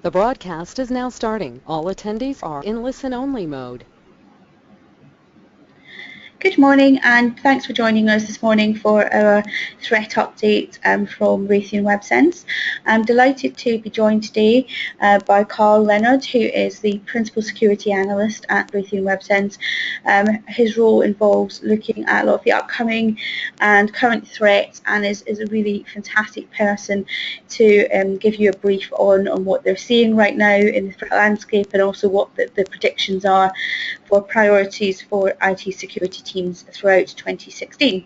The broadcast is now starting. All attendees are in listen-only mode. Good morning, and thanks for joining us this morning for our threat update from Raytheon Websense. I'm delighted to be joined today by Leonard, who is the Principal Security Analyst at Raytheon Websense. His role involves looking at a lot of the upcoming and current threats, and is a really fantastic person to give you a brief on what they're seeing right now in the threat landscape, and also what the predictions are for priorities for IT security teams throughout 2016.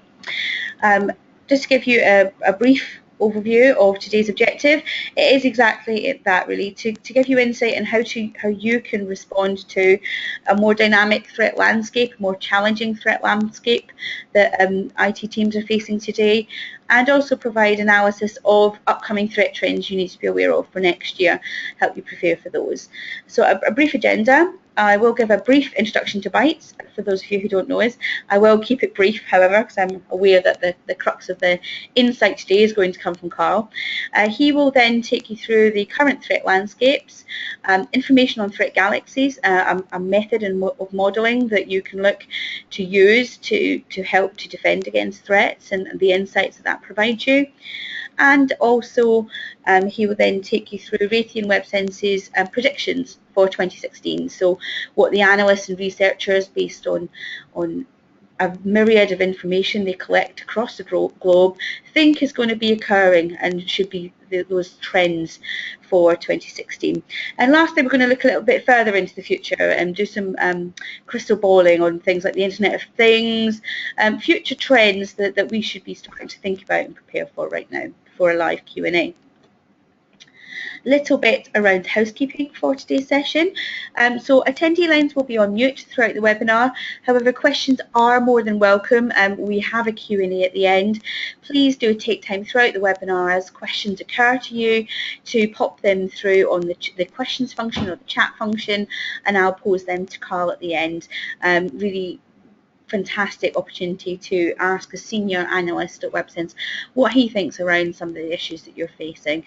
Just to give you a brief overview of today's objective, it is exactly that, really, to give you insight on how you can respond to a more dynamic threat landscape, more challenging threat landscape that IT teams are facing today, and also provide analysis of upcoming threat trends you need to be aware of for next year, help you prepare for those. So a brief agenda. I will give a brief introduction to Bytes, for those of you who don't know us. I will keep it brief, however, because I'm aware that the crux of the insight today is going to come from Carl. He will then take you through the current threat landscapes, information on threat galaxies, a method of modelling that you can look to use to help to defend against threats, and the insights that provides you. And also he will then take you through Raytheon Websense's predictions for 2016. So what the analysts and researchers, based on a myriad of information they collect across the globe, think is going to be occurring and should be those trends for 2016. And lastly, we're going to look a little bit further into the future and do some crystal balling on things like the Internet of Things, future trends that we should be starting to think about and prepare for right now for a live Q&A. Little bit around housekeeping for today's session. So attendee lines will be on mute throughout the webinar. However, questions are more than welcome. We have a Q&A at the end. Please do take time throughout the webinar as questions occur to you to pop them through on the questions function or the chat function, and I'll pose them to Carl at the end. Really fantastic opportunity to ask a senior analyst at Websense what he thinks around some of the issues that you're facing.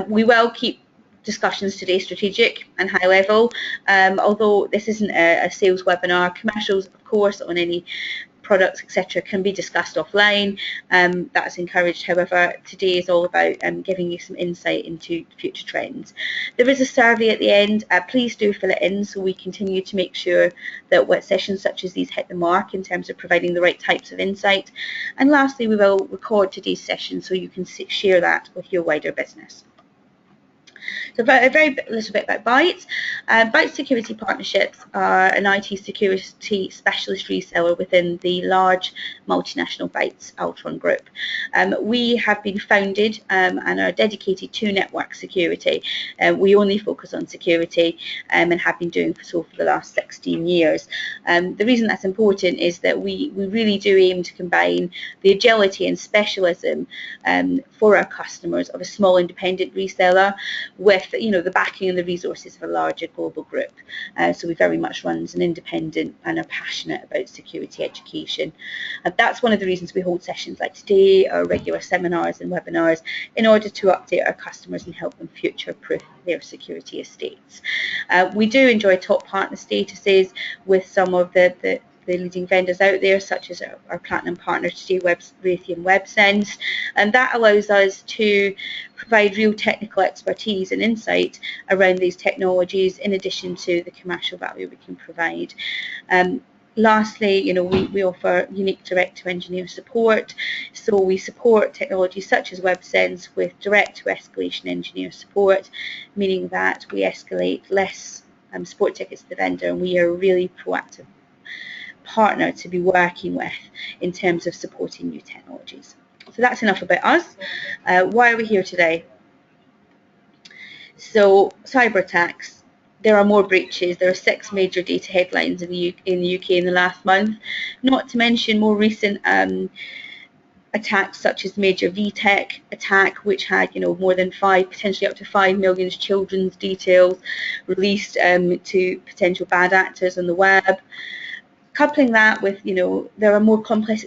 We will keep discussions today strategic and high level, although this isn't a sales webinar. Commercials, of course, on any products, etc., can be discussed offline. That's encouraged. However, today is all about giving you some insight into future trends. There is a survey at the end. Please do fill it in so we continue to make sure that what sessions such as these hit the mark in terms of providing the right types of insight. And lastly, we will record today's session so you can share that with your wider business. So a very little bit about Bytes. Bytes Security Partnerships are an IT security specialist reseller within the large multinational Bytes Altron group. We have been founded and are dedicated to network security. We only focus on security and have been doing so for the last 16 years. The reason that's important is that we really do aim to combine the agility and specialism for our customers of a small independent reseller with the backing and the resources of a larger global group. So we very much run as an independent and are passionate about security education. That's one of the reasons we hold sessions like today, our regular seminars and webinars, in order to update our customers and help them future-proof their security estates. We do enjoy top partner statuses with some of the leading vendors out there, such as our platinum partner today, Raytheon Websense, and that allows us to provide real technical expertise and insight around these technologies, in addition to the commercial value we can provide. Lastly, we offer unique direct-to-engineer support, so we support technologies such as Websense with direct-to-escalation engineer support, meaning that we escalate less support tickets to the vendor, and we are a really proactive partner to be working with in terms of supporting new technologies. So that's enough about us. Why are we here today? So cyber attacks. There are more breaches. There are 6 major data headlines in the UK in the last month, not to mention more recent attacks such as major VTech attack, which had more than 5, potentially up to 5 million children's details released to potential bad actors on the web. coupling that with, there are more complex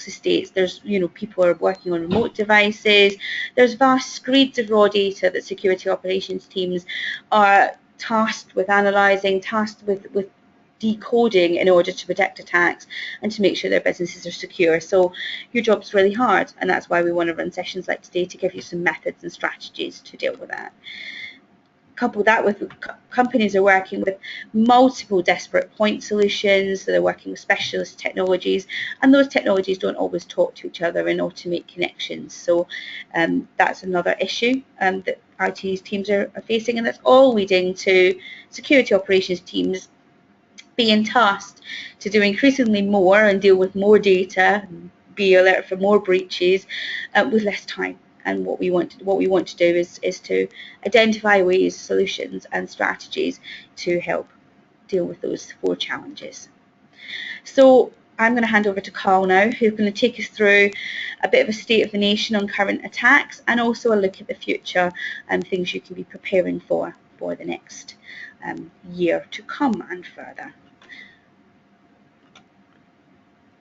estates. There's, people are working on remote devices. There's vast screeds of raw data that security operations teams are tasked with analysing, tasked with decoding in order to protect attacks and to make sure their businesses are secure. So your job's really hard, and that's why we want to run sessions like today to give you some methods and strategies to deal with that. Couple that with companies are working with multiple disparate point solutions, so they're working with specialist technologies, and those technologies don't always talk to each other and automate connections. So that's another issue that IT teams are facing, and that's all leading to security operations teams being tasked to do increasingly more and deal with more data, be alert for more breaches with less time. And what we want to do is to identify ways, solutions, and strategies to help deal with those 4 challenges. So I'm going to hand over to Carl now, who's going to take us through a bit of a state of the nation on current attacks, and also a look at the future and things you can be preparing for the next year to come and further.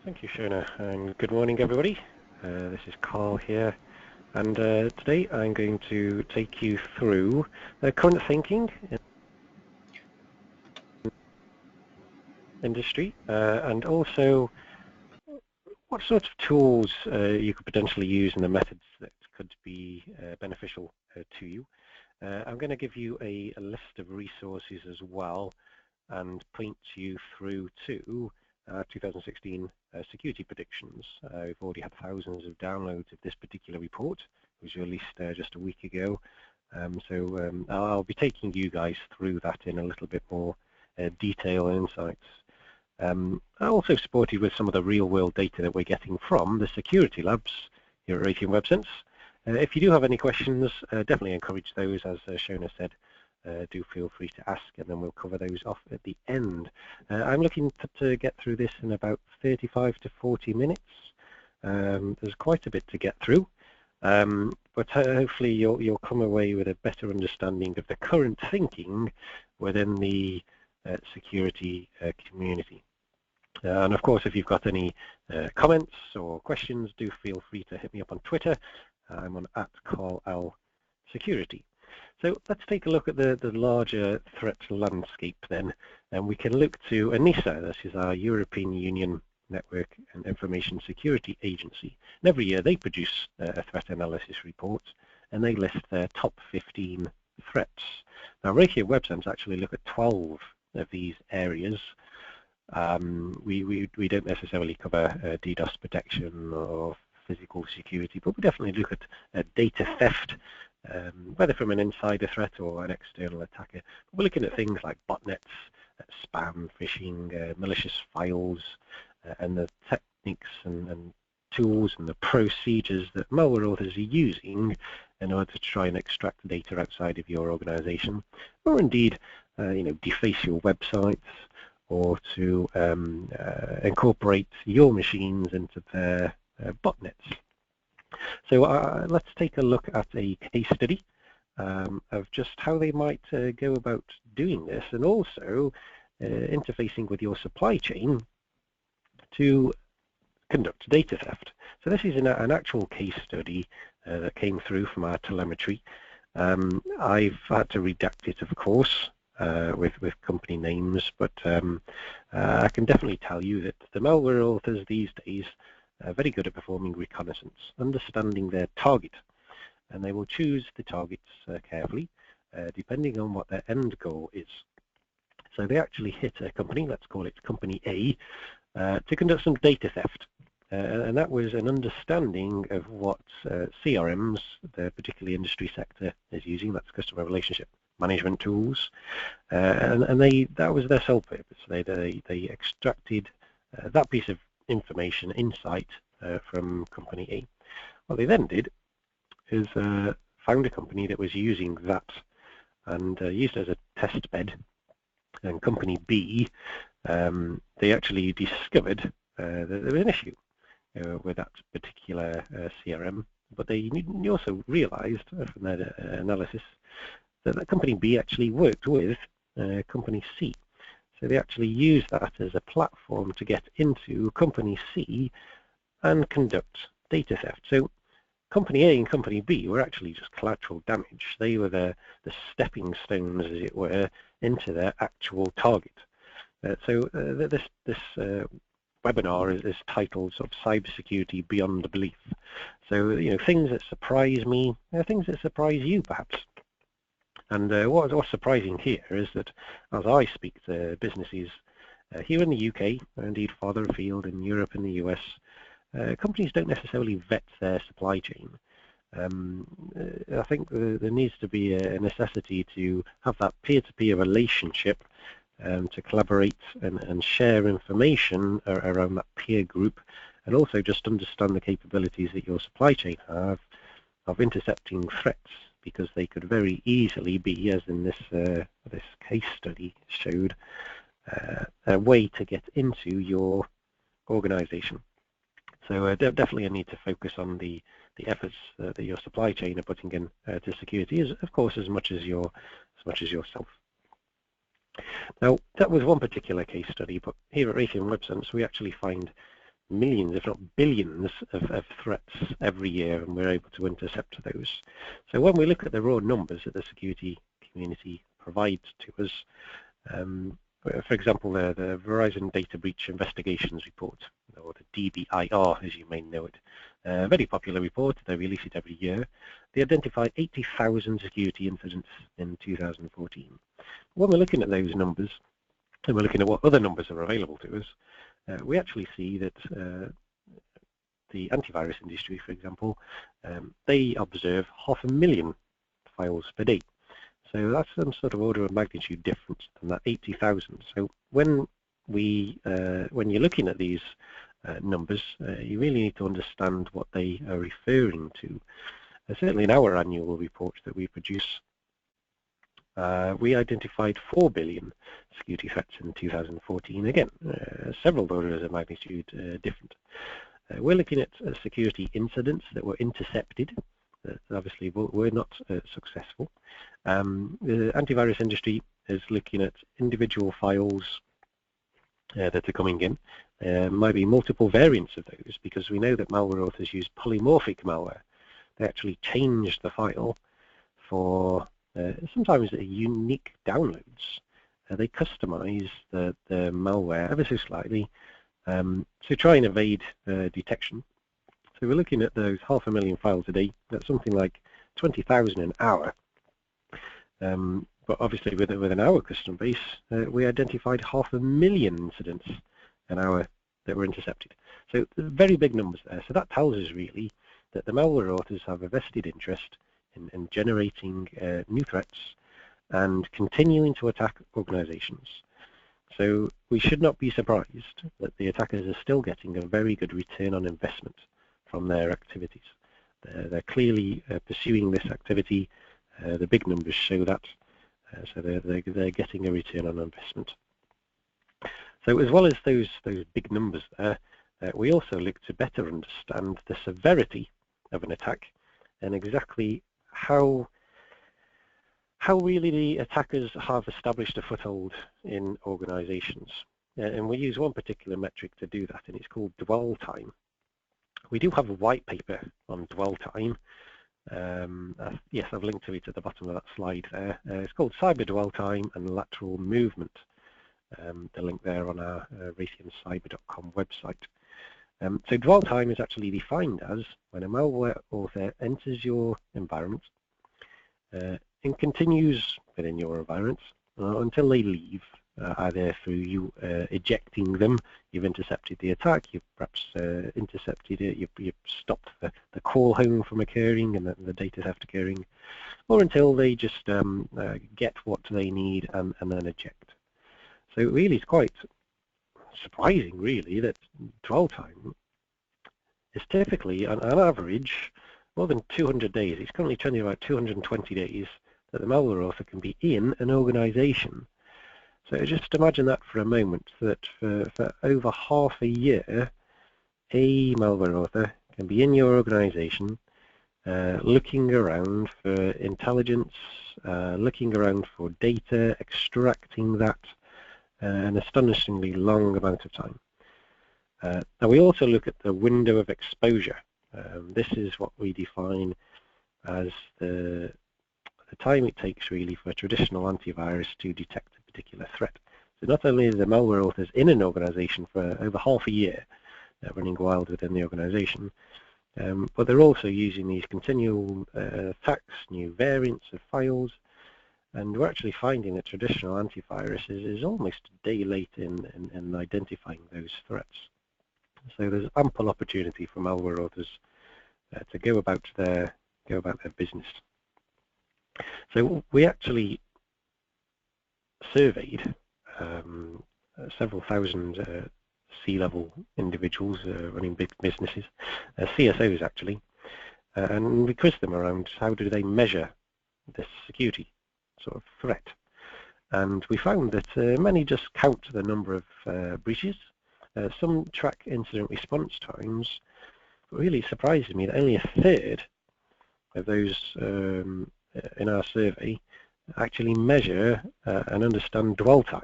Thank you, Shona, and good morning, everybody. This is Carl here. And today I'm going to take you through current thinking in industry and also what sorts of tools you could potentially use and the methods that could be beneficial to you. I'm going to give you a list of resources as well and point you through to 2016 security predictions. We've already had thousands of downloads of this particular report. It was released just a week ago. So I'll be taking you guys through that in a little bit more detail and insights. I'm also supported with some of the real-world data that we're getting from the security labs here at Raytheon Websense. If you do have any questions, definitely encourage those, as Shona said. Do feel free to ask, and then we'll cover those off at the end. I'm looking to get through this in about 35 to 40 minutes. There's quite a bit to get through, but hopefully you'll come away with a better understanding of the current thinking within the security community. And of course, if you've got any comments or questions, do feel free to hit me up on Twitter. I'm on @CarlL_Security. So let's take a look at the larger threat landscape then, and we can look to ENISA. This is our European Union Network and Information Security Agency. And every year they produce a threat analysis report, and they list their top 15 threats. Now, Raytheon Websense actually look at 12 of these areas. We don't necessarily cover DDoS protection or physical security, but we definitely look at data theft, whether from an insider threat or an external attacker. But we're looking at things like botnets, spam, phishing, malicious files, and the techniques and tools and the procedures that malware authors are using in order to try and extract data outside of your organization, or indeed, deface your websites, or to incorporate your machines into their botnets. So let's take a look at a case study of just how they might go about doing this, and also interfacing with your supply chain to conduct data theft. So this is an actual case study that came through from our telemetry. I've had to redact it, of course, with company names, but I can definitely tell you that the malware authors these days are very good at performing reconnaissance, understanding their target, and they will choose the targets carefully, depending on what their end goal is. So they actually hit a company, let's call it Company A, to conduct some data theft. And that was an understanding of what CRMs, the particular industry sector, is using. That's customer relationship management tools, and that was their sole purpose. They extracted that piece of information, insight, from Company A. What they then did is found a company that was using that and used it as a test bed. And Company B, they actually discovered that there was an issue with that particular CRM, but they also realized from their analysis that Company B actually worked with Company C. So they actually use that as a platform to get into Company C and conduct data theft. So Company A and Company B were actually just collateral damage. They were the stepping stones, as it were, into their actual target. This webinar is titled sort of Cybersecurity Beyond Belief. So, things that surprise me, things that surprise you perhaps. And what's surprising here is that as I speak to businesses here in the UK, or indeed farther afield in Europe and the US, companies don't necessarily vet their supply chain. I think there needs to be a necessity to have that peer-to-peer relationship to collaborate and share information around that peer group, and also just understand the capabilities that your supply chain have of intercepting threats, because they could very easily be, as in this case study showed, a way to get into your organization. So definitely a need to focus on the efforts that your supply chain are putting in to security, of course, as much as yourself. Now, that was one particular case study, but here at Raytheon Websense, we actually find millions, if not billions, of threats every year, and we're able to intercept those. So when we look at the raw numbers that the security community provides to us, for example, the Verizon Data Breach Investigations Report, or the DBIR, as you may know it, a very popular report. They release it every year. They identify 80,000 security incidents in 2014. When we're looking at those numbers, and we're looking at what other numbers are available to us, we actually see that the antivirus industry, for example, they observe 500,000 files per day. So that's some sort of order of magnitude different than that 80,000. So when you're looking at these numbers, you really need to understand what they are referring to. Certainly in our annual report that we produce, we identified 4 billion security threats in 2014. Again, several orders of magnitude different. We're looking at security incidents that were intercepted, that obviously were not successful. The antivirus industry is looking at individual files that are coming in. Might be multiple variants of those, because we know that malware authors use polymorphic malware. They actually change the file for sometimes unique downloads. They customize the malware ever so slightly to try and evade detection. So we're looking at those 500,000 files a day. That's something like 20,000 an hour. But obviously within our customer base, we identified 500,000 incidents an hour that were intercepted. So very big numbers there. So that tells us really that the malware authors have a vested interest in generating new threats and continuing to attack organizations. So we should not be surprised that the attackers are still getting a very good return on investment from their activities. They're clearly pursuing this activity. The big numbers show that. So they're getting a return on investment. So as well as those big numbers there, we also look to better understand the severity of an attack and exactly how really the attackers have established a foothold in organizations. And we use one particular metric to do that, and it's called dwell time. We do have a white paper on dwell time. Yes, I've linked to it at the bottom of that slide there. It's called Cyber Dwell Time and Lateral Movement. The link there on our raytheoncyber.com website. So dwell time is actually defined as when a malware author enters your environment and continues within your environment until they leave, either through you ejecting them. You've intercepted the attack, you've perhaps intercepted it, you've stopped the call home from occurring and the data theft occurring, or until they just get what they need and then eject. So really it's quite surprising really that dwell time is typically on average more than 200 days. It's currently trending about 220 days that the malware author can be in an organization. So just imagine that for a moment, that for over half a year a malware author can be in your organization looking around for intelligence, looking around for data, extracting that, an astonishingly long amount of time. Now we also look at the window of exposure. This is what we define as the time it takes really for a traditional antivirus to detect a particular threat. So not only are the malware authors in an organization for over half a year, running wild within the organization, but they're also using these continual attacks, new variants of files, and we're actually finding that traditional antivirus is almost a day late in identifying those threats. So there's ample opportunity for malware authors to go about their business. So we actually surveyed several thousand C-level individuals running big businesses, CSOs actually, and we quizzed them around how do they measure this security sort of threat. And we found that many just count the number of breaches. Some track incident response times. It really surprises me that only a third of those in our survey actually measure and understand dwell time.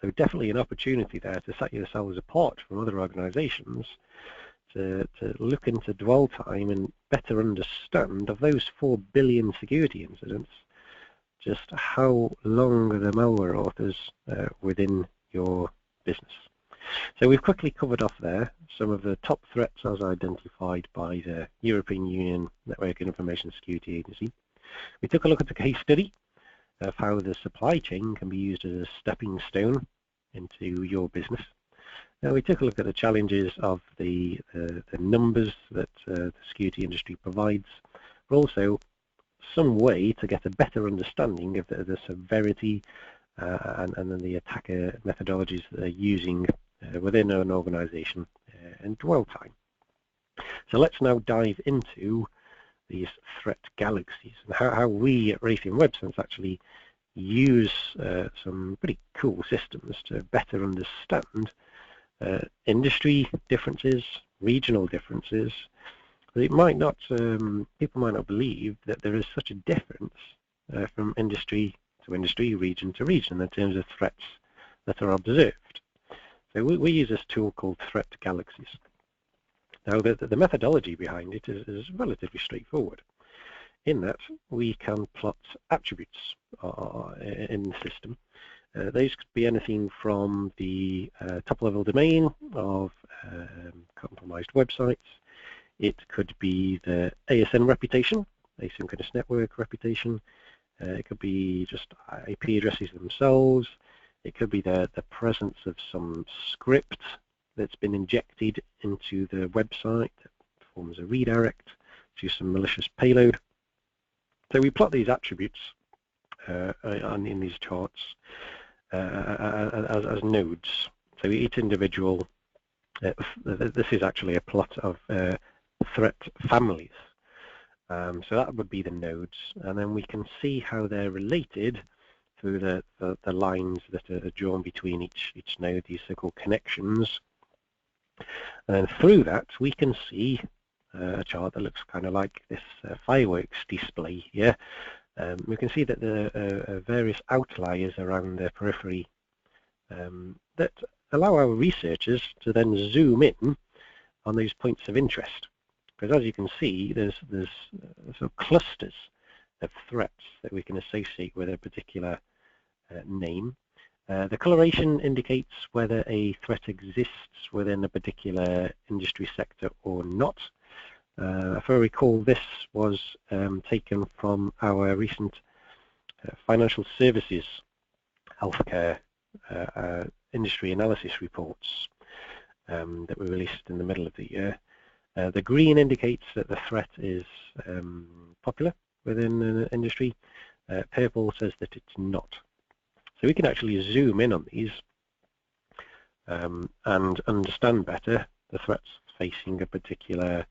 So definitely an opportunity there to set yourselves apart from other organizations to look into dwell time and better understand of those 4 billion security incidents, just how long are the malware authors within your business. So we've quickly covered off there some of the top threats as identified by the European Union Network and Information Security Agency. We took a look at the case study of how the supply chain can be used as a stepping stone into your business. Now we took a look at the challenges of the numbers that the security industry provides, but also some way to get a better understanding of the severity and then the attacker methodologies that they're using within an organization and dwell time. So let's now dive into these threat galaxies and how we at Raytheon Websense actually use some pretty cool systems to better understand industry differences, regional differences. It might not, people might not believe that there is such a difference from industry to industry, region to region in terms of threats that are observed. So we use this tool called Threat Galaxies. Now the methodology behind it is relatively straightforward, in that we can plot attributes in the system. Those could be anything from the top-level domain of compromised websites. It could be the ASN reputation, asynchronous network reputation. It could be just IP addresses themselves. It could be the presence of some script that's been injected into the website that forms a redirect to some malicious payload. So we plot these attributes in these charts as nodes. So each individual, this is actually a plot of threat families. So that would be the nodes, and then we can see how they're related through the lines that are drawn between each node, these so-called connections. And then through that we can see a chart that looks kind of like this fireworks display here. We can see that there are various outliers around the periphery that allow our researchers to then zoom in on those points of interest. Because as you can see, there's sort of clusters of threats that we can associate with a particular name. The coloration indicates whether a threat exists within a particular industry sector or not. If I recall, this was taken from our recent financial services healthcare industry analysis reports that were released in the middle of the year. The green indicates that the threat is popular within an industry. Purple says that it's not. So we can actually zoom in on these and understand better the threats facing a particular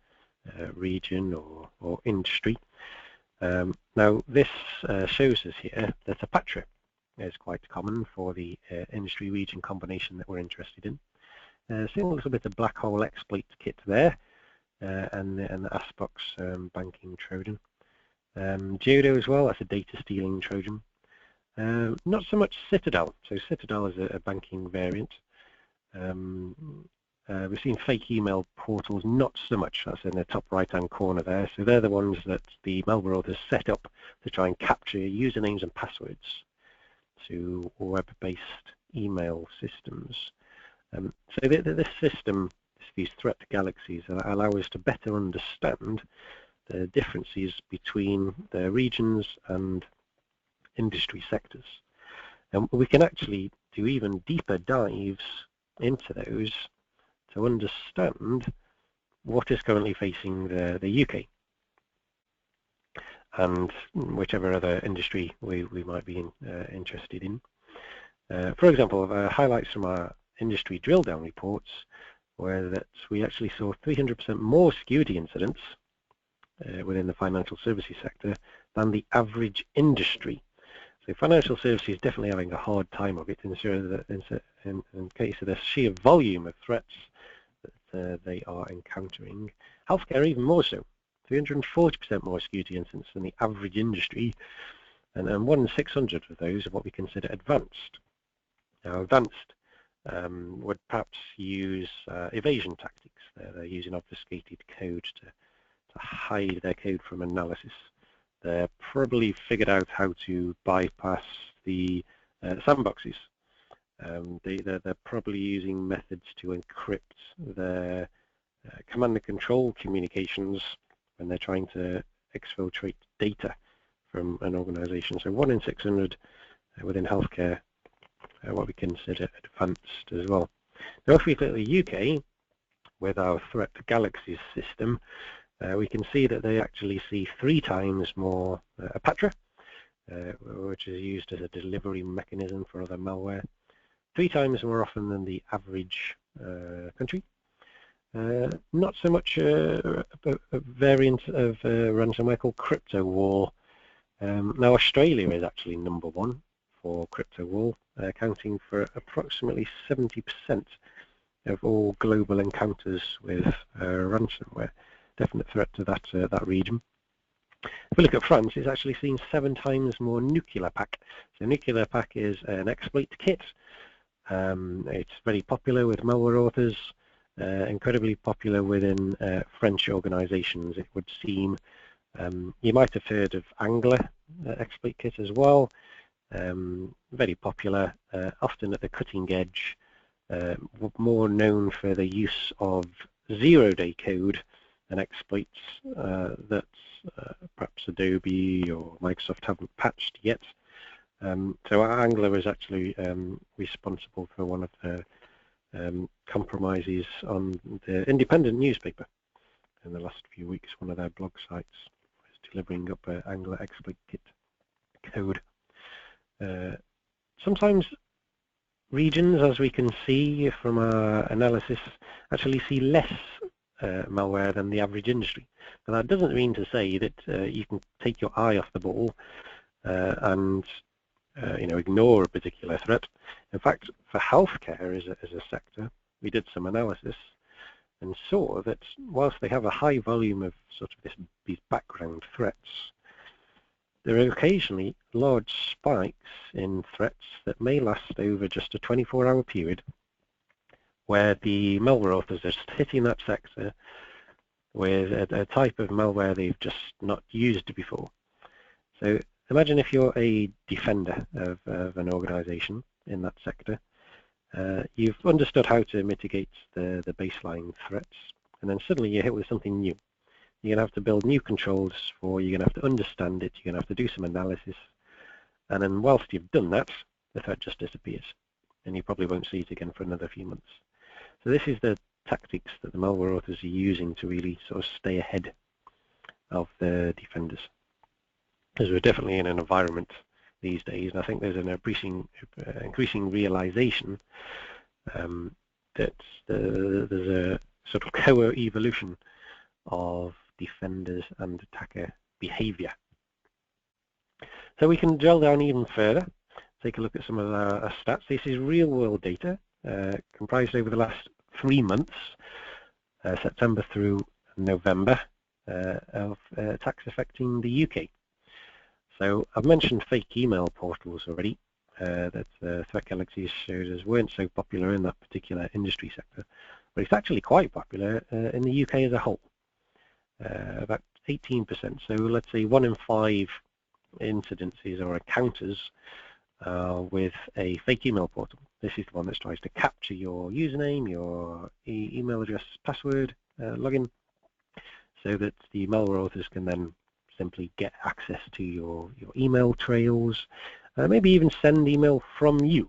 region or industry. Now this shows us here that Apache is quite common for the industry region combination that we're interested in. Seeing a little bit of black hole exploit kit there, and the Asbox banking Trojan. Geodo as well, that's a data stealing Trojan. Not so much Citadel. So Citadel is a banking variant. We've seen fake email portals, not so much. That's in the top right-hand corner there. So they're the ones that the malware authors set up to try and capture usernames and passwords to web-based email systems. So this system, these threat galaxies, allow us to better understand the differences between the regions and industry sectors. And we can actually do even deeper dives into those to understand what is currently facing the UK and whichever other industry we might be interested in. For example, highlights from our industry drill down reports were that we actually saw 300% more security incidents within the financial services sector than the average industry. So financial services definitely having a hard time of it in case of the sheer volume of threats that they are encountering. Healthcare even more so, 340% more security incidents than the average industry, and 1 in 600 of those are what we consider advanced. Now advanced would perhaps use evasion tactics. They're using obfuscated code to hide their code from analysis. They're probably figured out how to bypass the sandboxes. They're probably using methods to encrypt their command and control communications when they're trying to exfiltrate data from an organization. So 1 in 600 within healthcare what we consider advanced as well. Now if we look at the UK with our threat Galaxies system, we can see that they actually see 3 times more Apatra, which is used as a delivery mechanism for other malware, 3 times more often than the average country. Not so much a variant of ransomware called crypto war. Now Australia is actually #1 for crypto war, accounting for approximately 70% of all global encounters with ransomware. Definite threat to that region. If we look at France, it's actually seen 7 times more nuclear pack. So nuclear pack is an exploit kit. It's very popular with malware authors, incredibly popular within French organizations, it would seem. You might have heard of Angler exploit kit as well. Very popular, often at the cutting edge, more known for the use of zero-day code and exploits that perhaps Adobe or Microsoft haven't patched yet. So Angler is actually responsible for one of the compromises on the independent newspaper in the last few weeks. One of their blog sites is delivering up Angler exploit kit code. Sometimes regions, as we can see from our analysis, actually see less malware than the average industry. Now that doesn't mean to say that you can take your eye off the ball and ignore a particular threat. In fact, for healthcare as a sector, we did some analysis and saw that whilst they have a high volume of sort of these background threats, there are occasionally large spikes in threats that may last over just a 24-hour period, where the malware authors are just hitting that sector with a type of malware they've just not used before. So imagine if you're a defender of an organization in that sector. You've understood how to mitigate the baseline threats, and then suddenly you're hit with something new. You're going to have to build new controls you're going to have to understand it, you're going to have to do some analysis, and then whilst you've done that, the threat just disappears, and you probably won't see it again for another few months. So this is the tactics that the malware authors are using to really sort of stay ahead of the defenders. Because we're definitely in an environment these days, and I think there's an increasing realization that there's a sort of co-evolution of defenders and attacker behavior. So we can drill down even further, take a look at some of our stats. This is real-world data comprised over the last 3 months, September through November, of attacks affecting the UK. So I've mentioned fake email portals already that Threat Galaxies showed us weren't so popular in that particular industry sector, but it's actually quite popular in the UK as a whole, about 18%. So let's say 1 in 5 incidences or encounters with a fake email portal. This is the one that tries to capture your username, your email address, password, login, so that the malware authors can then simply get access to your email trails, maybe even send email from you,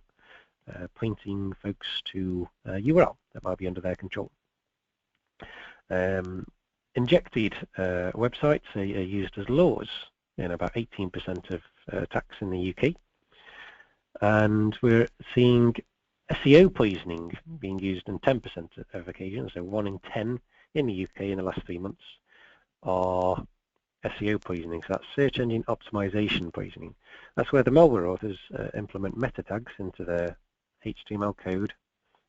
pointing folks to a URL that might be under their control. Injected websites are used as laws in about 18% of attacks in the UK. And we're seeing SEO poisoning being used in 10% of occasions, so 1 in 10 in the UK in the last 3 months are SEO poisoning, so that's search engine optimization poisoning. That's where the malware authors implement meta tags into the HTML code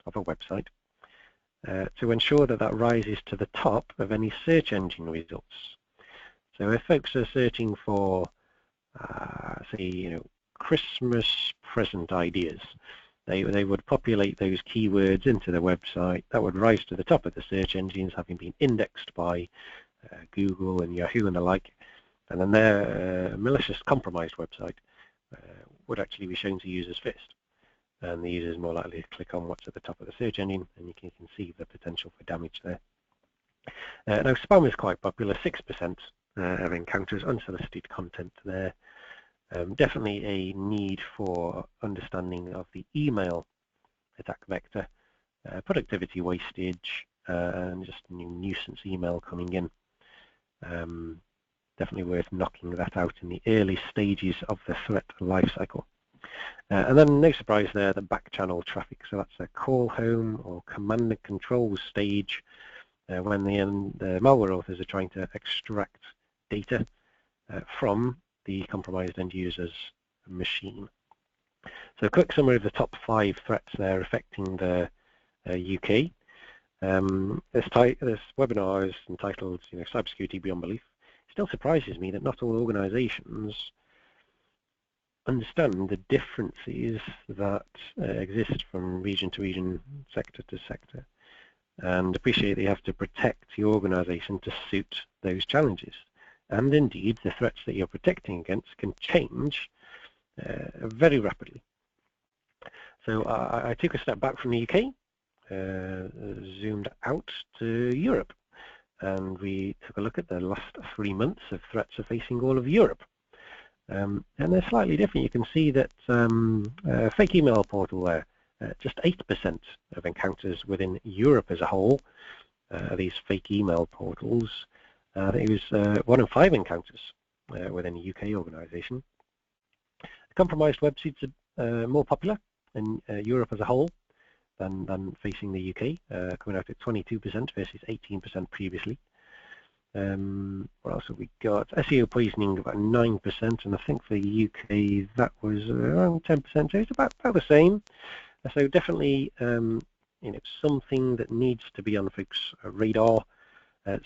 of a website to ensure that that rises to the top of any search engine results. So if folks are searching for, say, Christmas present ideas, they would populate those keywords into the website. That would rise to the top of the search engines, having been indexed by Google and Yahoo and the like, and then their malicious compromised website would actually be shown to users first, and the user is more likely to click on what's at the top of the search engine, and you can see the potential for damage there. Now spam is quite popular, 6% of encounters, unsolicited content there. Definitely a need for understanding of the email attack vector, productivity wastage, and just new nuisance email coming in. Definitely worth knocking that out in the early stages of the threat lifecycle. And then no surprise there, the back channel traffic. So that's a call home or command and control stage when the malware authors are trying to extract data from the compromised end user's machine. So a quick summary of the top 5 threats there affecting the UK. This webinar is entitled Cybersecurity Beyond Belief. It still surprises me that not all organizations understand the differences that exist from region to region, sector to sector, and appreciate they have to protect the organization to suit those challenges. And indeed, the threats that you're protecting against can change very rapidly. So I took a step back from the UK, zoomed out to Europe, and we took a look at the last 3 months of threats are facing all of Europe. And they're slightly different. You can see that fake email portal there, just 8% of encounters within Europe as a whole, these fake email portals. It was 1 in 5 encounters within a UK organisation. Compromised websites are more popular in Europe as a whole than facing the UK, coming out at 22% versus 18% previously. What else have we got? SEO poisoning about 9%, and I think for the UK that was around 10%, so it's about the same. So definitely something that needs to be on folks' radar.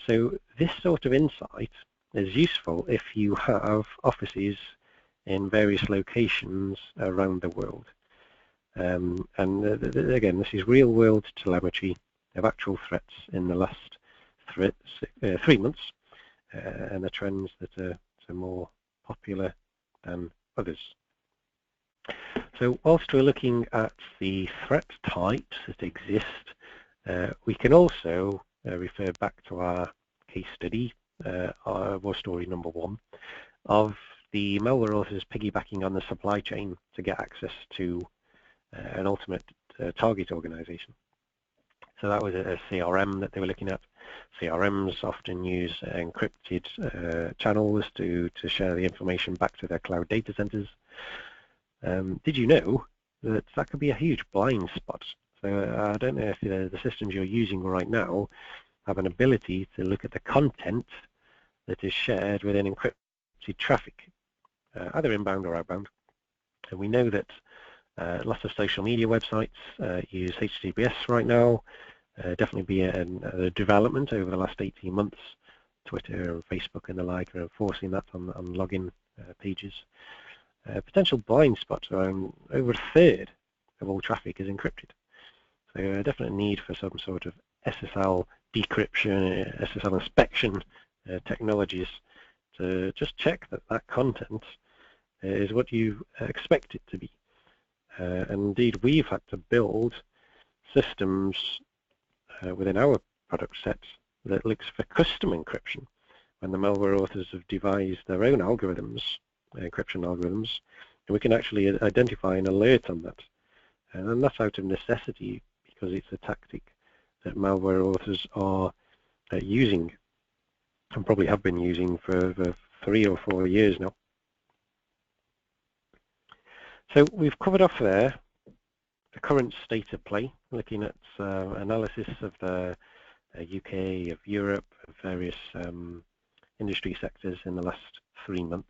So this sort of insight is useful if you have offices in various locations around the world. And again, this is real-world telemetry of actual threats in the last 3 months, and the trends that are more popular than others. So whilst we're looking at the threat types that exist, we can also refer back to our case study, war story number 1, of the malware authors piggybacking on the supply chain to get access to an ultimate target organization. So that was a CRM that they were looking at. CRMs often use encrypted channels to share the information back to their cloud data centers. Did you know that could be a huge blind spot? So I don't know if the systems you're using right now have an ability to look at the content that is shared within encrypted traffic, either inbound or outbound. And we know that lots of social media websites use HTTPS right now. Definitely be a development over the last 18 months. Twitter and Facebook and the like are enforcing that on login pages. Potential blind spots around over a third of all traffic is encrypted. So a definite need for some sort of SSL decryption, SSL inspection technologies to just check that that content is what you expect it to be. And indeed, we've had to build systems within our product sets that looks for custom encryption when the malware authors have devised their own algorithms, encryption algorithms, and we can actually identify an alert on that. And that's out of necessity because it's a tactic that malware authors are using and probably have been using for 3 or 4 years now. So we've covered off there the current state of play, looking at analysis of the UK, of Europe, of various industry sectors in the last 3 months.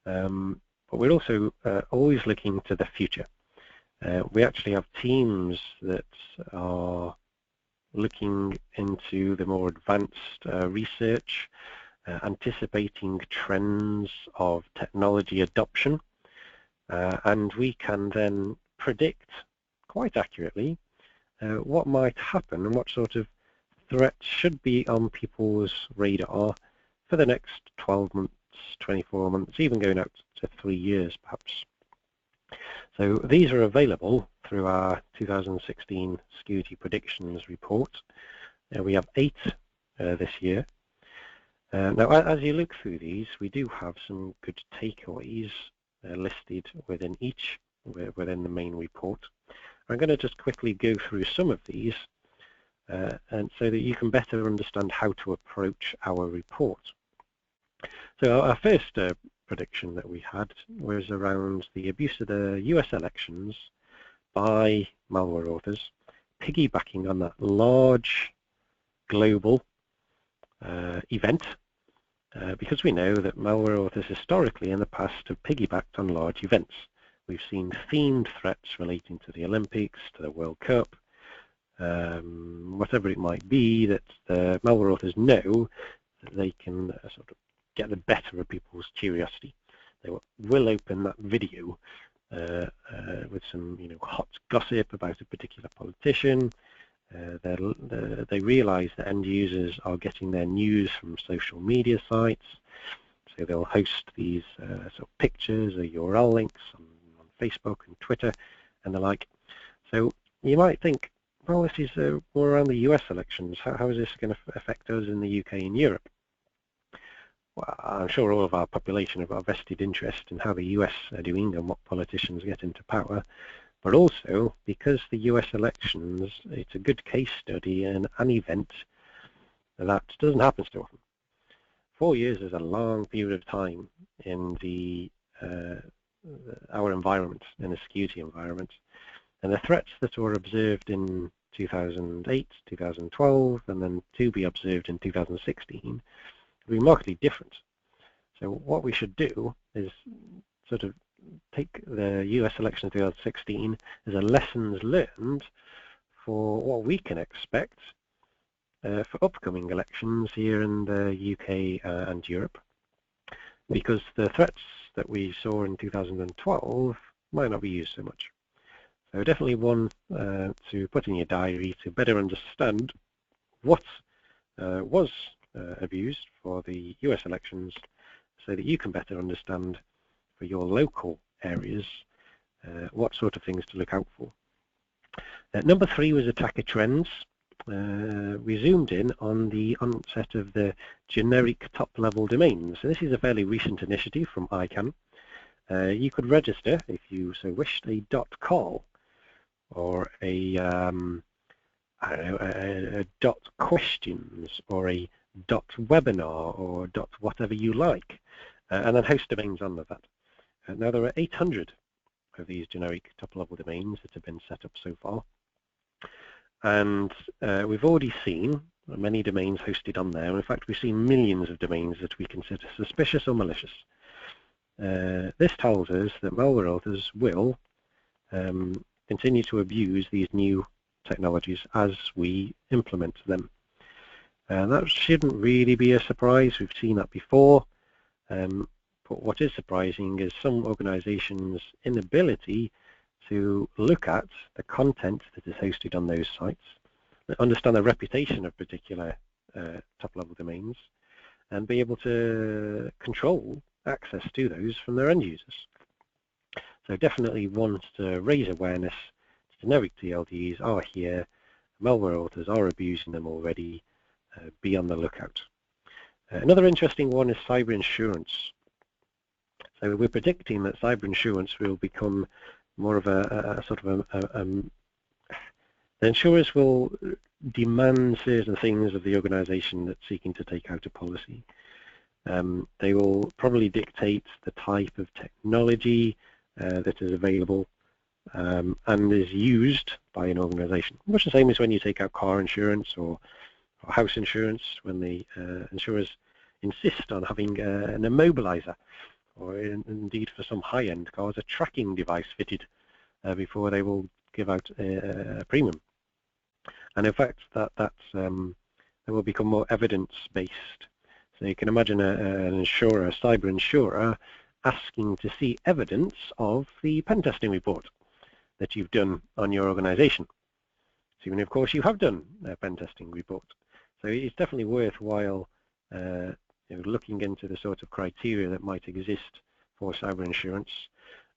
But we're also always looking to the future. We actually have teams that are looking into the more advanced research, anticipating trends of technology adoption, and we can then predict quite accurately what might happen and what sort of threats should be on people's radar for the next 12 months, 24 months, even going out to 3 years perhaps. So these are available through our 2016 Security Predictions report. We have 8 this year. Now, as you look through these, we do have some good takeaways listed within each, within the main report. I'm going to just quickly go through some of these, and so that you can better understand how to approach our report. So our first prediction that we had was around the abuse of the US elections by malware authors, piggybacking on that large global event, because we know that malware authors historically in the past have piggybacked on large events. We've seen themed threats relating to the Olympics, to the World Cup, whatever it might be, that the malware authors know that they can sort of get the better of people's curiosity. They will open that video with some, hot gossip about a particular politician. They realise that end users are getting their news from social media sites, so they'll host these sort of pictures or URL links on Facebook and Twitter and the like. So you might think, well, this is more around the US elections. How is this going to affect us in the UK and Europe? Well, I'm sure all of our population have got a vested interest in how the US are doing and what politicians get into power, but also because the US elections, it's a good case study and an event that doesn't happen so often. 4 years is a long period of time in our environment, in the security environment, and the threats that were observed in 2008, 2012, and then to be observed in 2016 remarkably different. So what we should do is sort of take the US election of 2016 as a lessons learned for what we can expect for upcoming elections here in the UK and Europe, because the threats that we saw in 2012 might not be used so much. So definitely one to put in your diary to better understand what was abused for the US elections, so that you can better understand for your local areas what sort of things to look out for. Number 3 was attacker trends. We zoomed in on the onset of the generic top-level domains. So this is a fairly recent initiative from ICANN. You could register, if you so wished, a .col or a .questions or a .webinar or .whatever you like, and then host domains under that. Now there are 800 of these generic top-level domains that have been set up so far, and we've already seen many domains hosted on there. In fact, we've seen millions of domains that we consider suspicious or malicious. This tells us that malware authors will continue to abuse these new technologies as we implement them. That shouldn't really be a surprise. We've seen that before. But what is surprising is some organizations' inability to look at the content that is hosted on those sites, understand the reputation of particular top-level domains, and be able to control access to those from their end users. So definitely want to raise awareness. Generic TLDs are here. Malware authors are abusing them already. Be on the lookout. Another interesting one is cyber insurance. So we're predicting that cyber insurance will become more of a sort of the insurers will demand certain things of the organization that's seeking to take out a policy. They will probably dictate the type of technology that is available and is used by an organization. Much the same as when you take out car insurance or house insurance, when the insurers insist on having an immobilizer, or indeed for some high-end cars, a tracking device fitted before they will give out a premium. And in fact, that will become more evidence-based. So you can imagine an insurer, a cyber insurer, asking to see evidence of the pen testing report that you've done on your organization. So, of course, you have done a pen testing report. So it's definitely worthwhile looking into the sort of criteria that might exist for cyber insurance.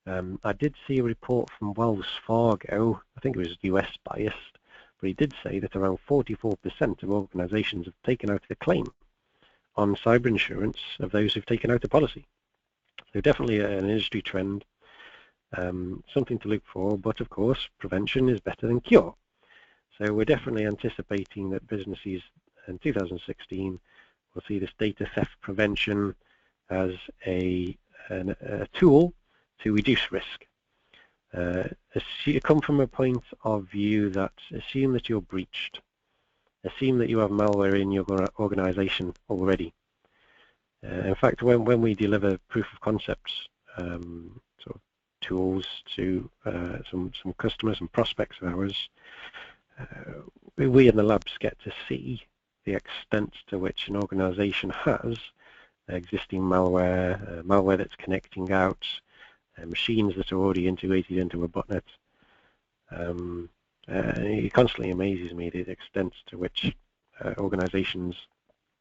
I did see a report from Wells Fargo, I think it was US biased, but he did say that around 44% of organizations have taken out a claim on cyber insurance of those who've taken out a policy. So definitely an industry trend, something to look for, but of course prevention is better than cure. So we're definitely anticipating that businesses in 2016 will see this data theft prevention as a tool to reduce risk. Come from a point of view that assume that you're breached, assume that you have malware in your organization already. In fact, when we deliver proof of concepts sort of tools to some customers and prospects of ours, we in the labs get to see the extent to which an organization has existing malware, malware that's connecting out, machines that are already integrated into a botnet. It constantly amazes me the extent to which organizations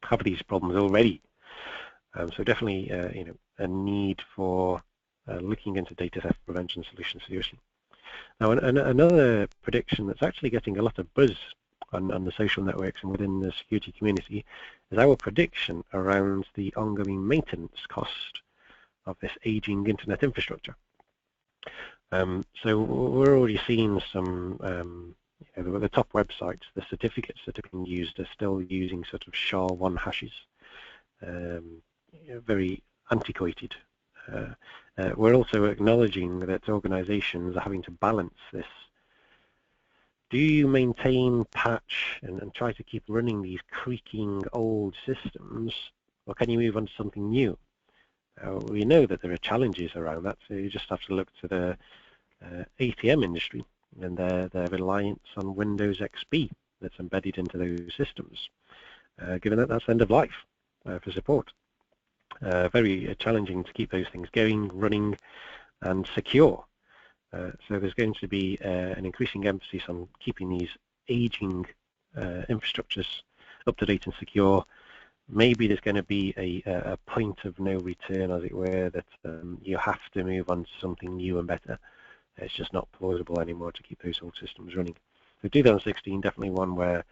have these problems already. So definitely, a need for looking into data theft prevention solutions seriously. Now, another prediction that's actually getting a lot of buzz on the social networks and within the security community is our prediction around the ongoing maintenance cost of this aging internet infrastructure. So we're already seeing some, the top websites, the certificates that are being used are still using sort of SHA-1 hashes, very antiquated. We're also acknowledging that organizations are having to balance this. Do you maintain, patch, and try to keep running these creaking old systems, or can you move on to something new? We know that there are challenges around that, so you just have to look to the ATM industry and their reliance on Windows XP that's embedded into those systems, given that that's end of life for support. Very challenging to keep those things going, running, and secure. So there's going to be an increasing emphasis on keeping these aging infrastructures up to date and secure. Maybe there's going to be a point of no return, as it were, that you have to move on to something new and better. It's just not plausible anymore to keep those old systems running. So 2016, definitely one where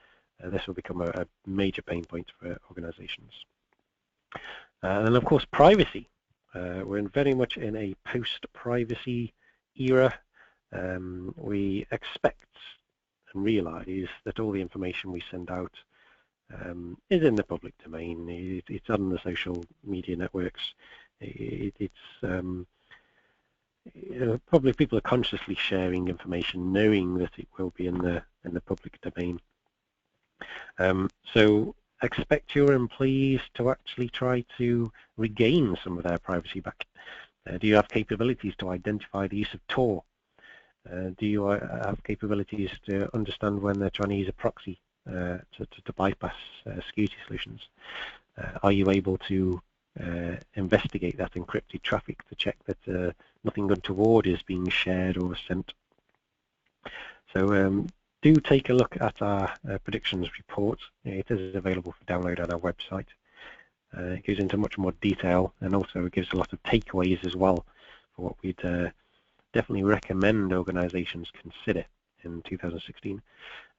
this will become a major pain point for organizations. And then, of course, privacy. We're very much in a post-privacy era. We expect and realize that all the information we send out is in the public domain. It's on the social media networks. Probably people are consciously sharing information, knowing that it will be in the public domain. So expect your employees to actually try to regain some of their privacy back. Do you have capabilities to identify the use of Tor? Do you have capabilities to understand when they're trying to use a proxy to bypass security solutions? Are you able to investigate that encrypted traffic to check that nothing untoward is being shared or sent. So do take a look at our predictions report. It is available for download on our website. It goes into much more detail and also gives a lot of takeaways as well for what we'd definitely recommend organizations consider in 2016.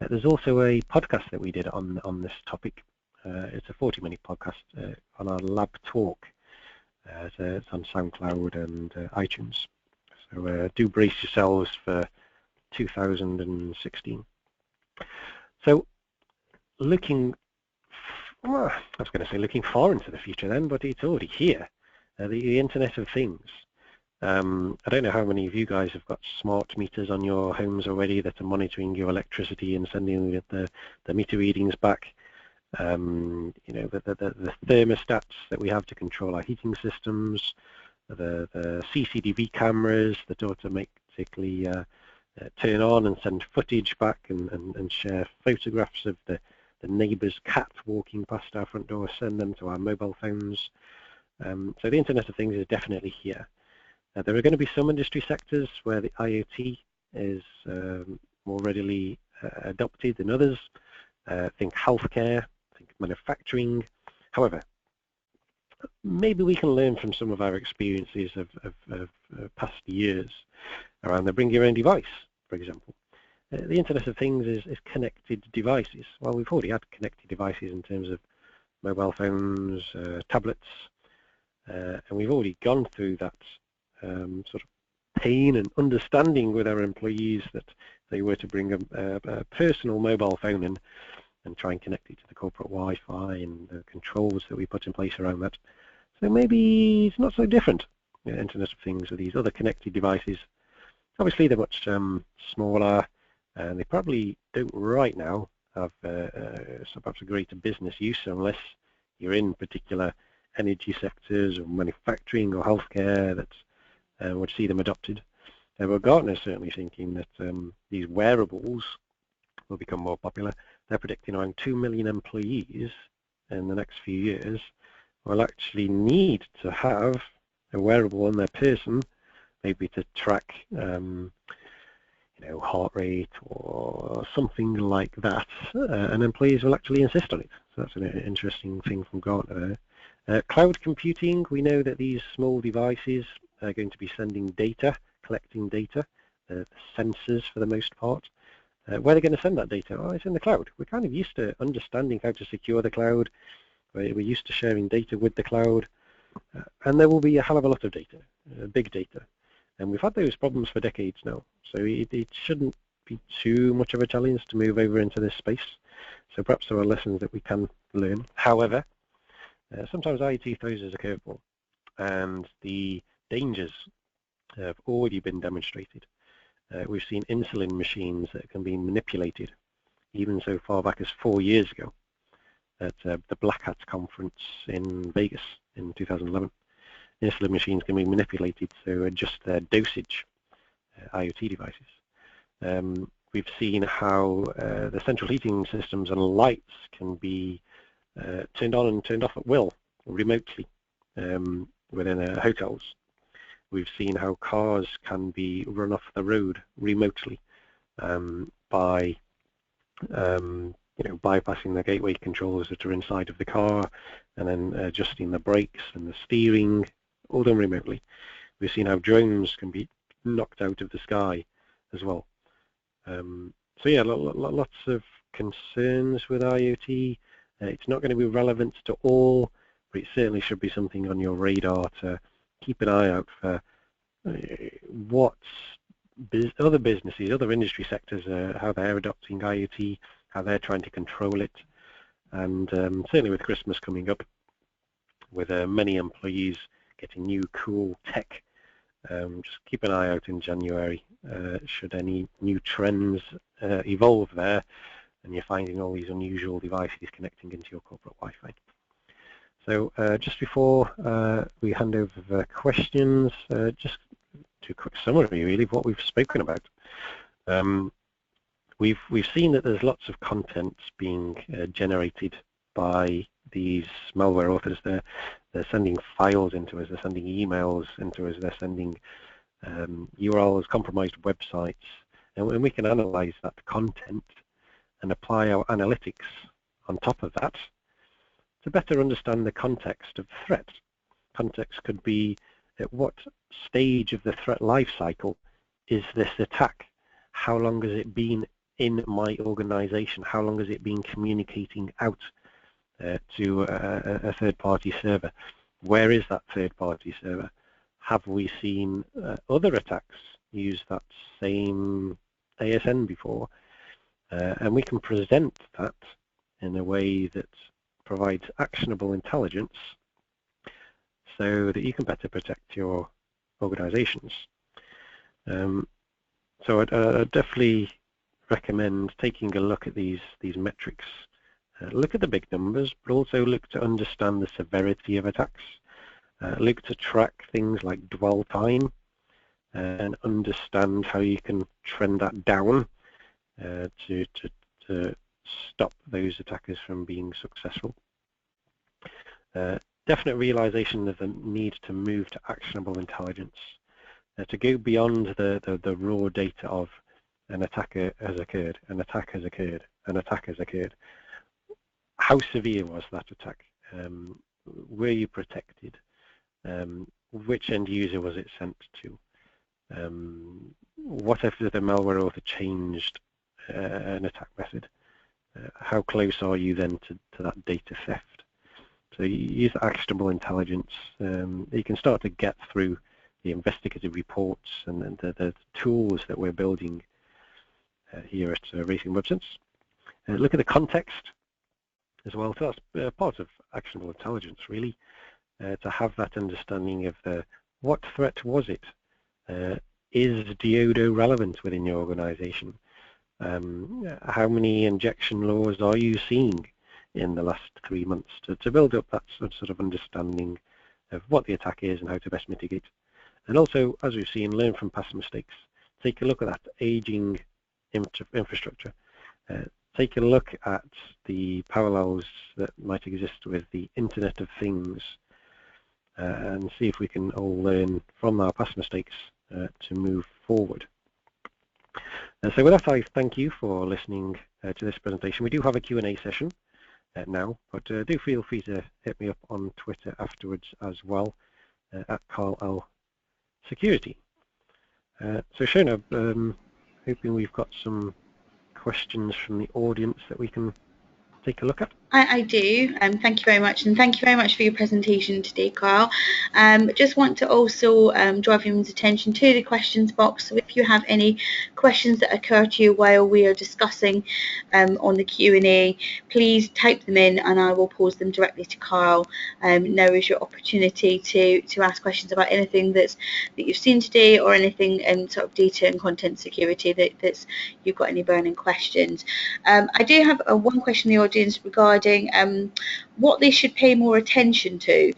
There's also a podcast that we did on this topic. It's a 40-minute podcast on our lab talk. It's on SoundCloud and iTunes. So do brace yourselves for 2016. So looking far into the future then, but it's already here. The Internet of Things. I don't know how many of you guys have got smart meters on your homes already that are monitoring your electricity and sending the meter readings back. You know, the thermostats that we have to control our heating systems, the CCTV cameras that automatically turn on and send footage back and share photographs of the neighbour's cat walking past our front door, send them to our mobile phones. So the Internet of Things is definitely here. There are going to be some industry sectors where the IoT is more readily adopted than others. Think healthcare, think manufacturing. However, maybe we can learn from some of our experiences of past years around the bring your own device, for example. The Internet of Things is connected devices. Well, we've already had connected devices in terms of mobile phones, tablets, and we've already gone through that sort of pain and understanding with our employees that they were to bring a personal mobile phone in and try and connect it to the corporate Wi-Fi and the controls that we put in place around that. So maybe it's not so different, the Internet of Things, with these other connected devices. Obviously, they're much smaller, and they probably don't right now have perhaps a greater business use unless you're in particular energy sectors or manufacturing or healthcare that would see them adopted. But Gartner's certainly thinking that these wearables will become more popular. They're predicting around 2 million employees in the next few years will actually need to have a wearable on their person, maybe to track you know, heart rate or something like that, and employees will actually insist on it. So that's an interesting thing from Gartner there. Cloud computing, we know that these small devices are going to be sending data, collecting data, the sensors for the most part. Where are they going to send that data? Oh, it's in the cloud. We're kind of used to understanding how to secure the cloud. We're used to sharing data with the cloud. And there will be a hell of a lot of data, big data. And we've had those problems for decades now. So it shouldn't be too much of a challenge to move over into this space. So perhaps there are lessons that we can learn. However, sometimes IoT throws us a curveball. And the dangers have already been demonstrated. We've seen insulin machines that can be manipulated, even so far back as 4 years ago at the Black Hat conference in Vegas in 2011. Insulin machines can be manipulated to adjust their dosage, IoT devices. We've seen how the central heating systems and lights can be turned on and turned off at will, remotely, within hotels. We've seen how cars can be run off the road remotely by bypassing the gateway controls that are inside of the car and then adjusting the brakes and the steering, all done remotely. We've seen how drones can be knocked out of the sky as well. So yeah, lots of concerns with IoT. It's not going to be relevant to all, but it certainly should be something on your radar to keep an eye out for what other businesses, other industry sectors, how they're adopting IoT, how they're trying to control it. And certainly with Christmas coming up, with many employees getting new cool tech, just keep an eye out in January should any new trends evolve there and you're finding all these unusual devices connecting into your corporate Wi-Fi. So just before we hand over for questions, just a quick summary really of what we've spoken about. We've seen that there's lots of content being generated by these malware authors. They're They're sending files into us, they're sending emails into us, they're sending URLs, compromised websites, and we can analyze that content and apply our analytics on top of that to better understand the context of the threat. Context could be at what stage of the threat life cycle is this attack? How long has it been in my organization? How long has it been communicating out to a third-party server? Where is that third-party server? Have we seen other attacks use that same ASN before? And we can present that in a way that provides actionable intelligence so that you can better protect your organizations. So I'd definitely recommend taking a look at these metrics. Look at the big numbers, but also look to understand the severity of attacks. Look to track things like dwell time and understand how you can trend that down to stop those attackers from being successful. Definite realization of the need to move to actionable intelligence, to go beyond the raw data of an attacker has occurred, an attack has occurred, an attack has occurred. How severe was that attack? Were you protected? Which end user was it sent to? What if the malware author changed an attack method? How close are you then to that data theft? So you use actionable intelligence. You can start to get through the investigative reports and the tools that we're building here at Raytheon Websense. Look at the context as well. So that's part of actionable intelligence, really, to have that understanding of what threat was it? Is DoDo relevant within your organization? How many injection laws are you seeing in the last 3 months to build up that sort of understanding of what the attack is and how to best mitigate? And also, as we've seen, learn from past mistakes. Take a look at that aging infrastructure. Take a look at the parallels that might exist with the Internet of Things and see if we can all learn from our past mistakes to move forward. So with that, I thank you for listening to this presentation. We do have a Q&A session now, but do feel free to hit me up on Twitter afterwards as well, at Carl L. Security. So Shona, hoping we've got some questions from the audience that we can take a look at. I do, thank you very much, and thank you very much for your presentation today, Carl. Just want to also draw everyone's attention to the questions box, so if you have any questions that occur to you while we are discussing on the Q&A, please type them in and I will pose them directly to Carl. Now is your opportunity to ask questions about anything that you've seen today, or anything sort of data and content security that's you've got any burning questions. I do have one question in the audience regarding what they should pay more attention to.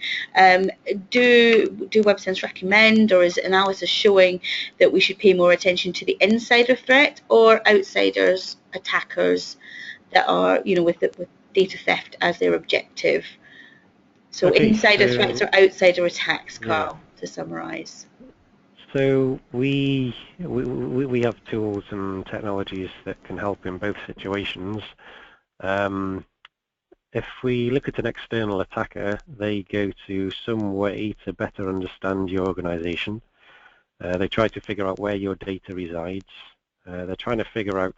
Do Websense recommend, or is analysis showing that we should pay more attention to the insider threat or outsiders, attackers that are, with data theft as their objective? So okay, insider threats or outsider attacks, Carl, to summarise. So we have tools and technologies that can help in both situations. If we look at an external attacker, they go to some way to better understand your organization. They try to figure out where your data resides. They're trying to figure out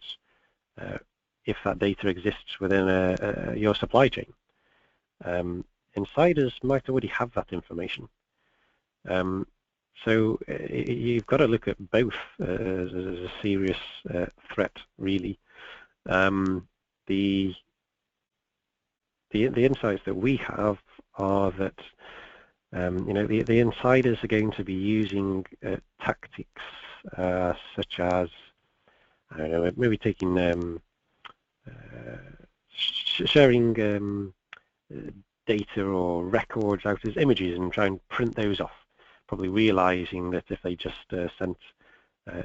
if that data exists within your supply chain. Insiders might already have that information. So you've got to look at both as a serious threat, really. The insights that we have are that the insiders are going to be using tactics such as, I don't know, maybe taking sharing data or records out as images and try and print those off, probably realizing that if they just sent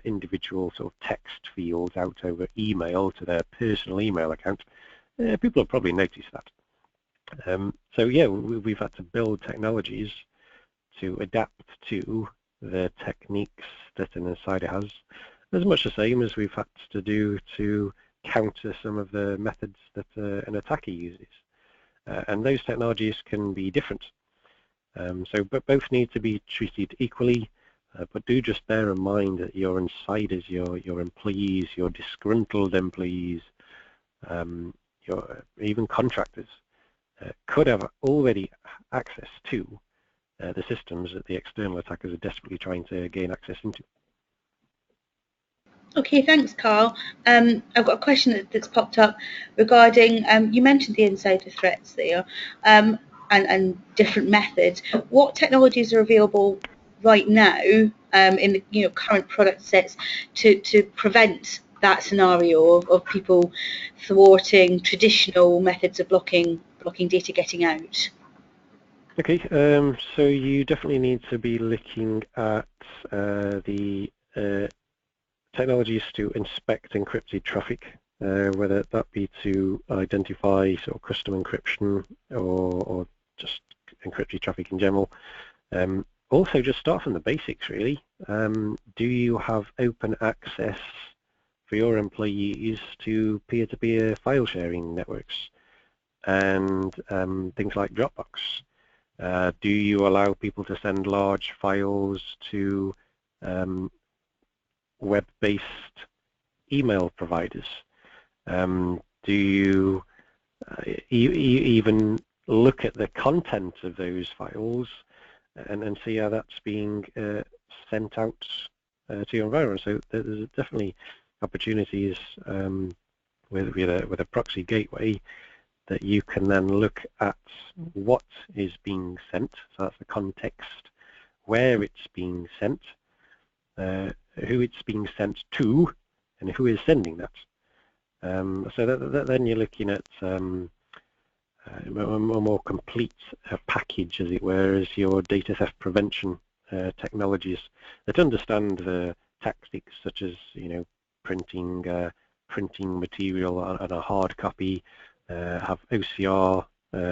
individual sort of text fields out over email to their personal email account, people will probably notice that. So yeah, we've had to build technologies to adapt to the techniques that an insider has, as much the same as we've had to do to counter some of the methods that an attacker uses. And those technologies can be different. But both need to be treated equally, but do just bear in mind that your insiders, your employees, your disgruntled employees, your even contractors, could have already access to the systems that the external attackers are desperately trying to gain access into. Okay, thanks, Carl. I've got a question that's popped up regarding, you mentioned the insider threats there and different methods. What technologies are available right now in the current product sets to prevent that scenario of people thwarting traditional methods of blocking data getting out? Okay, so you definitely need to be looking at the technologies to inspect encrypted traffic, whether that be to identify sort of custom encryption or just encrypted traffic in general. Also, just start from the basics, really. Do you have open access for your employees to peer-to-peer file sharing networks and things like Dropbox? Do you allow people to send large files to web-based email providers? Do you even look at the content of those files and see how that's being sent out to your environment? So there's definitely opportunities with a proxy gateway that you can then look at what is being sent, so that's the context, where it's being sent, who it's being sent to, and who is sending that. So then you're looking at a more complete package, as it were, as your data theft prevention technologies that understand the tactics such as printing material on a hard copy, have OCR,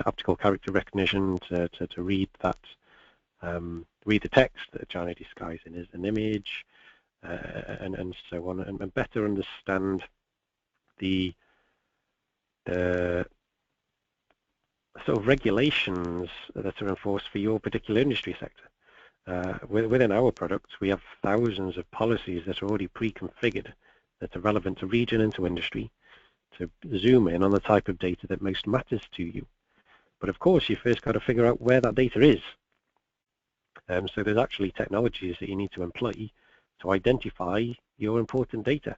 optical character recognition to read that, read the text that trying to disguise in as an image, and so on, and better understand the sort of regulations that are enforced for your particular industry sector. Within our products, we have thousands of policies that are already pre-configured that are relevant to region and to industry, to zoom in on the type of data that most matters to you. But of course, you first got to figure out where that data is. So there's actually technologies that you need to employ to identify your important data.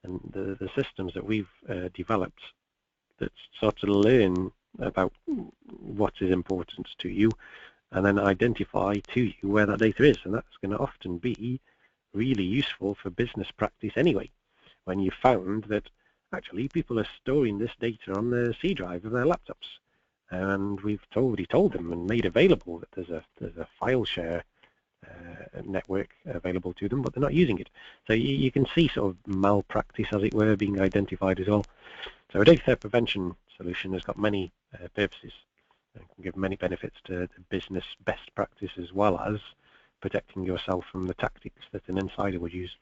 And the systems that we've developed that start to learn about what is important to you and then identify to you where that data is. And that's going to often be really useful for business practice anyway, when you found that actually people are storing this data on the C drive of their laptops, and we've already told them and made available that there's a file share network available to them, but they're not using it. So you can see sort of malpractice, as it were, being identified as well. So a data theft prevention solution has got many purposes and can give many benefits to the business best practice, as well as protecting yourself from the tactics that an insider would use.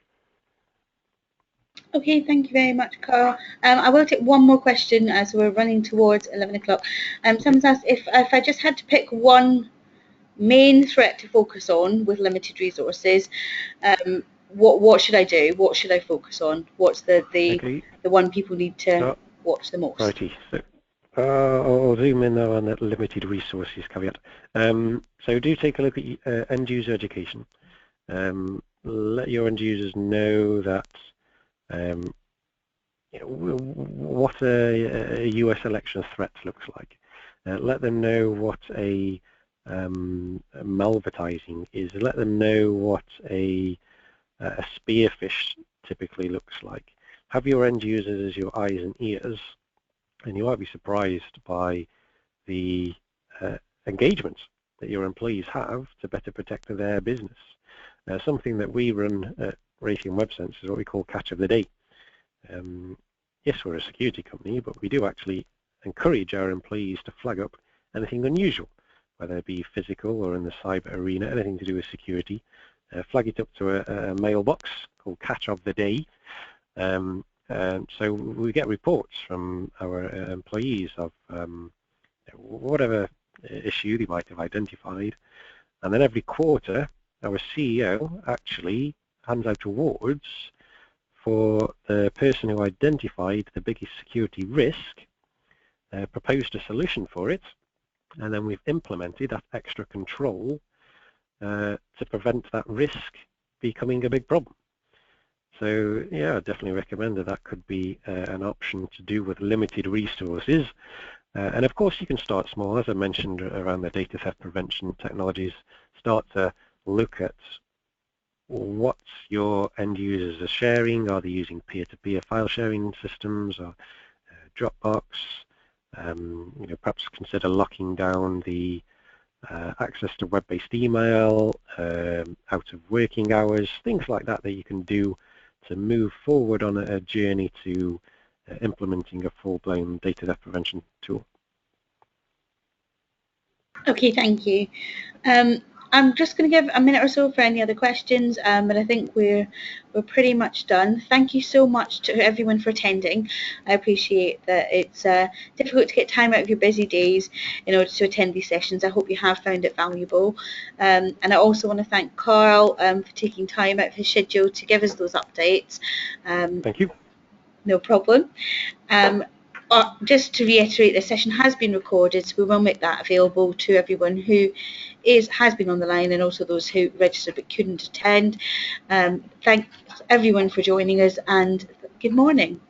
Okay, thank you very much, Carl. I will take one more question as we're running towards 11 o'clock. Someone's asked if I just had to pick one main threat to focus on with limited resources, what should I do? What should I focus on? What's the one people need to watch the most? Righty. So I'll zoom in there on that limited resources caveat. So do take a look at end user education. Let your end users know that what a US election threat looks like. Let them know what a malvertising is. Let them know what a spearfish typically looks like. Have your end users as your eyes and ears, and you might be surprised by the engagement that your employees have to better protect their business. Something that we run at Raytheon Websense is what we call Catch of the Day. Yes, we're a security company, but we do actually encourage our employees to flag up anything unusual, whether it be physical or in the cyber arena, anything to do with security. Flag it up to a mailbox called Catch of the Day. So we get reports from our employees of whatever issue they might have identified, and then every quarter our CEO actually hands out awards for the person who identified the biggest security risk, proposed a solution for it, and then we've implemented that extra control to prevent that risk becoming a big problem. So yeah, I definitely recommend that could be an option to do with limited resources. And of course you can start small, as I mentioned around the data theft prevention technologies. Start to look at what your end users are sharing. Are they using peer-to-peer file sharing systems or Dropbox? Perhaps consider locking down the access to web-based email out of working hours, things like that you can do to move forward on a journey to implementing a full-blown data theft prevention tool. Okay, thank you. I'm just going to give a minute or so for any other questions, but I think we're pretty much done. Thank you so much to everyone for attending. I appreciate that it's difficult to get time out of your busy days in order to attend these sessions. I hope you have found it valuable. And I also want to thank Carl for taking time out of his schedule to give us those updates. Thank you. No problem. Just to reiterate, this session has been recorded, so we will make that available to everyone who has been on the line and also those who registered but couldn't attend. Thanks everyone for joining us, and good morning.